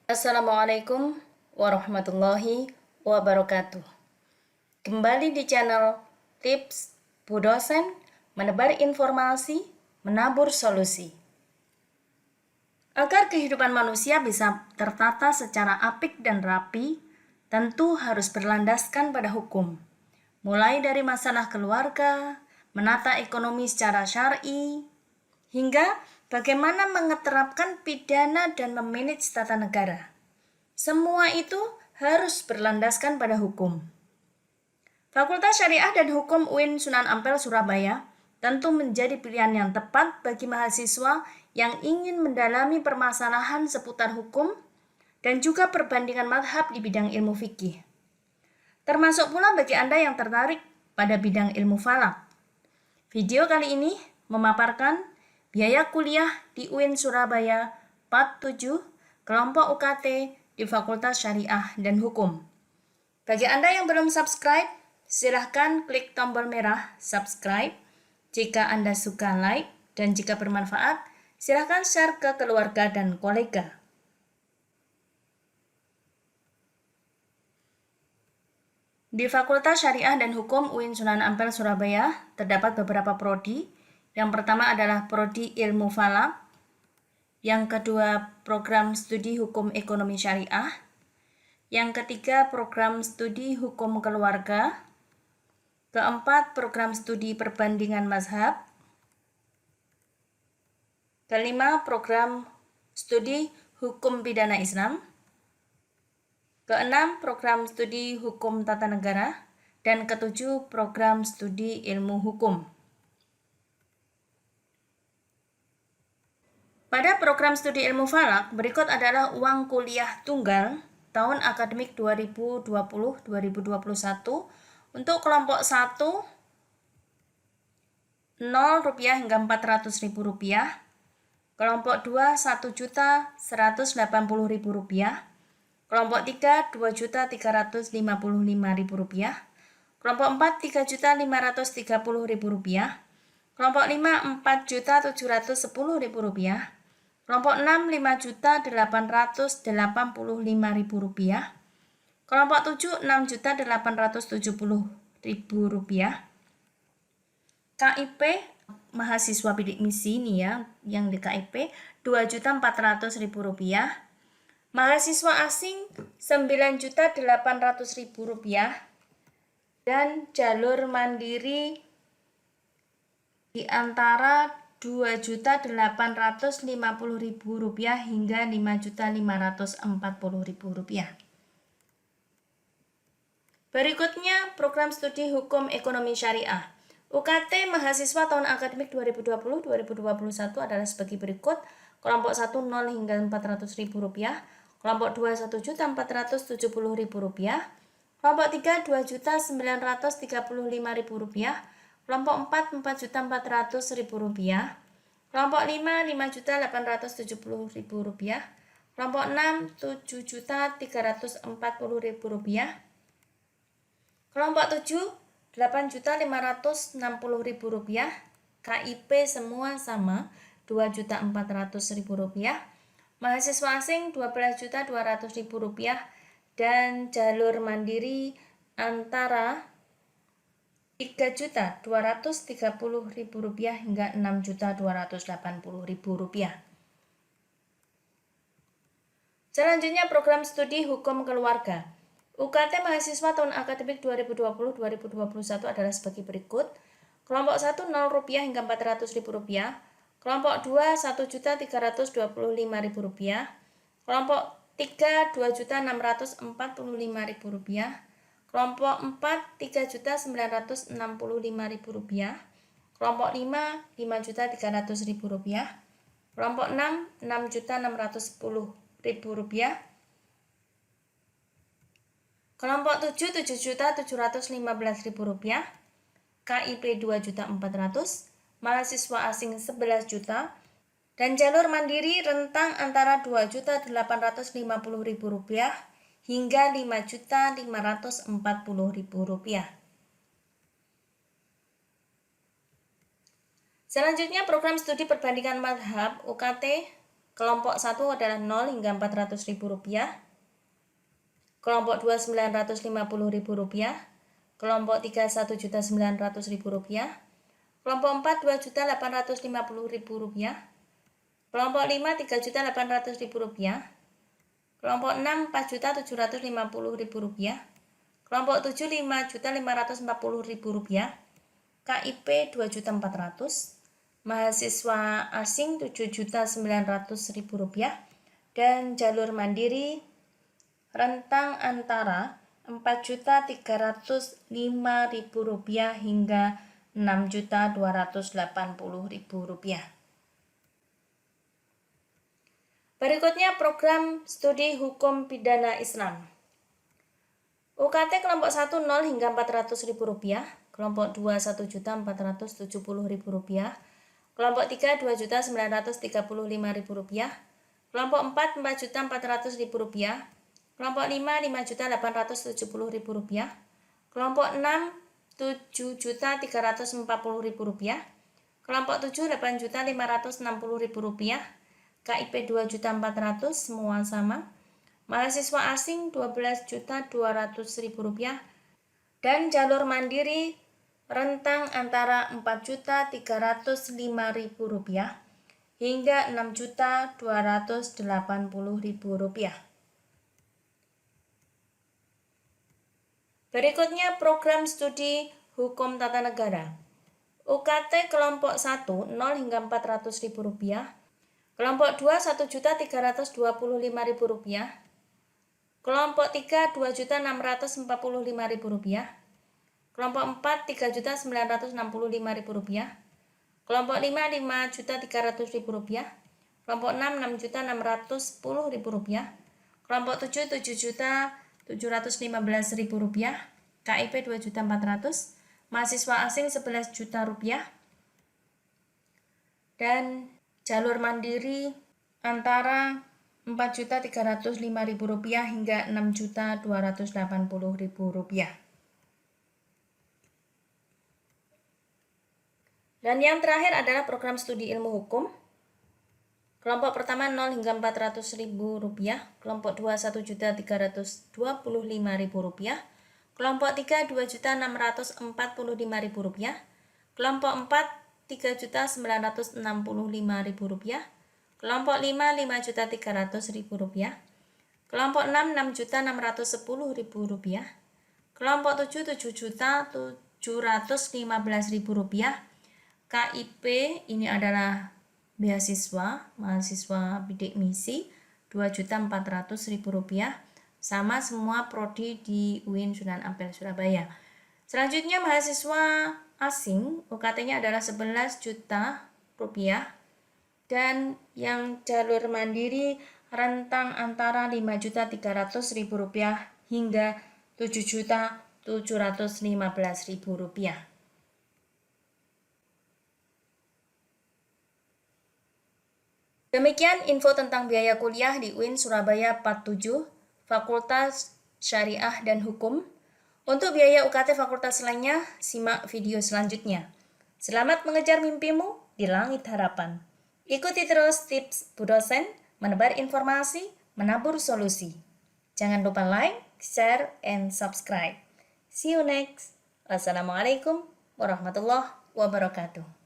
Assalamualaikum warahmatullahi wabarakatuh. Kembali di channel Tips Bu Dosen, menebar informasi, menabur solusi. Agar kehidupan manusia bisa tertata secara apik dan rapi, tentu harus berlandaskan pada hukum. Mulai dari masalah keluarga, menata ekonomi secara syar'i, hingga bagaimana mengeterapkan pidana dan memanage tata negara. Semua itu harus berlandaskan pada hukum. Fakultas Syariah dan Hukum UIN Sunan Ampel Surabaya tentu menjadi pilihan yang tepat bagi mahasiswa yang ingin mendalami permasalahan seputar hukum dan juga perbandingan mazhab di bidang ilmu fikih. Termasuk pula bagi Anda yang tertarik pada bidang ilmu falak. Video kali ini memaparkan biaya kuliah di UIN Surabaya Part 7 kelompok UKT di Fakultas Syariah dan Hukum. Bagi Anda yang belum subscribe, silahkan klik tombol merah subscribe. Jika Anda suka like dan jika bermanfaat, silahkan share ke keluarga dan kolega. Di Fakultas Syariah dan Hukum UIN Sunan Ampel Surabaya terdapat beberapa prodi. Yang pertama adalah Prodi Ilmu Falak, yang kedua Program Studi Hukum Ekonomi Syariah, yang ketiga Program Studi Hukum Keluarga, keempat Program Studi Perbandingan Mazhab, kelima Program Studi Hukum Pidana Islam, keenam Program Studi Hukum Tata Negara, dan ketujuh Program Studi Ilmu Hukum. Pada program studi ilmu falak, berikut adalah uang kuliah tunggal tahun akademik 2020-2021 untuk kelompok 1 0 rupiah hingga 400.000 rupiah, kelompok 2 1.180.000 rupiah, kelompok 3 2.355.000 rupiah, kelompok 4 3.530.000 rupiah, kelompok 5 4.710.000 rupiah, kelompok 6 5.885.000 rupiah, kelompok 7 6.870.000 rupiah. KIP mahasiswa bidik misi nih ya, yang di KIP 2.400.000 rupiah, mahasiswa asing 9.800.000 rupiah, dan jalur mandiri di antara Rp2.850.000 hingga Rp5.540.000. Berikutnya program studi Hukum Ekonomi Syariah. UKT mahasiswa tahun akademik 2020-2021 adalah sebagai berikut. Kelompok 1 0 hingga Rp400.000, kelompok 2 Rp1.470.000, kelompok 3 Rp2.935.000, kelompok 4 Rp4.400.000, kelompok 5 Rp5.870.000, kelompok 6 Rp7.340.000, kelompok 7 Rp8.560.000. KIP semua sama Rp2.400.000, mahasiswa asing Rp12.200.000, dan jalur mandiri antara Rp3.230.000 hingga Rp6.280.000. Selanjutnya program studi Hukum Keluarga. UKT mahasiswa tahun akademik 2020-2021 adalah sebagai berikut. Kelompok 1 Rp0 hingga Rp400.000, kelompok 2 Rp1.325.000, kelompok 3 Rp2.645.000, kelompok 4 Rp3.965.000, kelompok 5 Rp5.300.000, kelompok 6 Rp6.610.000, kelompok 7 Rp7.715.000, KIP Rp2.400.000, mahasiswa asing Rp11 juta, dan jalur mandiri rentang antara Rp2.850.000 hingga Rp5.540.000. Selanjutnya program studi perbandingan mazhab UKT Kelompok 1 adalah 0 hingga Rp400.000. Kelompok 2 Rp950.000. Kelompok 3 Rp1.900.000. Kelompok 4 Rp2.850.000. Kelompok 5 Rp3.800.000. Kelompok 6 Rp4.750.000. Kelompok 7 Rp5.540.000. KIP Rp2.400.000. Mahasiswa asing Rp7.900.000 dan jalur mandiri rentang antara Rp4.305.000 hingga Rp6.280.000. Berikutnya program studi hukum pidana Islam. UKT kelompok 1 0 hingga Rp400.000, kelompok 2 Rp1.470.000, kelompok 3 Rp2.935.000, kelompok 4 Rp4.400.000, kelompok 5 Rp5.870.000, kelompok 6 Rp7.340.000, kelompok 7 Rp8.560.000, KIP Rp2.400.000 semua sama. Mahasiswa asing Rp12.200.000 dan jalur mandiri rentang antara Rp4.305.000 hingga Rp6.280.000. Berikutnya program studi hukum tata negara. UKT kelompok 1 0 hingga Rp400.000, kelompok 2 Rp1.325.000, kelompok 3 Rp2.645.000, kelompok 4 Rp3.965.000, kelompok 5 Rp5.300.000, kelompok 6 Rp6.610.000, kelompok 7 Rp7.715.000, KIP Rp2.400.000, mahasiswa asing Rp11.000.000 dan jalur mandiri antara Rp4.305.000 hingga Rp6.280.000. Dan yang terakhir adalah program studi ilmu hukum. Kelompok pertama 0 hingga Rp400.000, kelompok 2 Rp1.325.000, kelompok 3 Rp2.645.000, kelompok 4 Rp3.965.000, kelompok 5 Rp5.300.000, kelompok 6 Rp6.610.000, kelompok 7 Rp7.715.000. KIP ini adalah mahasiswa bidik misi Rp2.400.000, sama semua prodi di UIN Sunan Ampel Surabaya. Selanjutnya mahasiswa asing UKT-nya adalah Rp11 juta dan yang jalur mandiri rentang antara Rp5.300.000 hingga Rp7.715.000. Demikian info tentang biaya kuliah di UIN Surabaya 47, Fakultas Syariah dan Hukum. Untuk biaya UKT fakultas lainnya, simak video selanjutnya. Selamat mengejar mimpimu di langit harapan. Ikuti terus tips Bu Dosen, menebar informasi, menabur solusi. Jangan lupa like, share, and subscribe. See you next. Wassalamualaikum warahmatullahi wabarakatuh.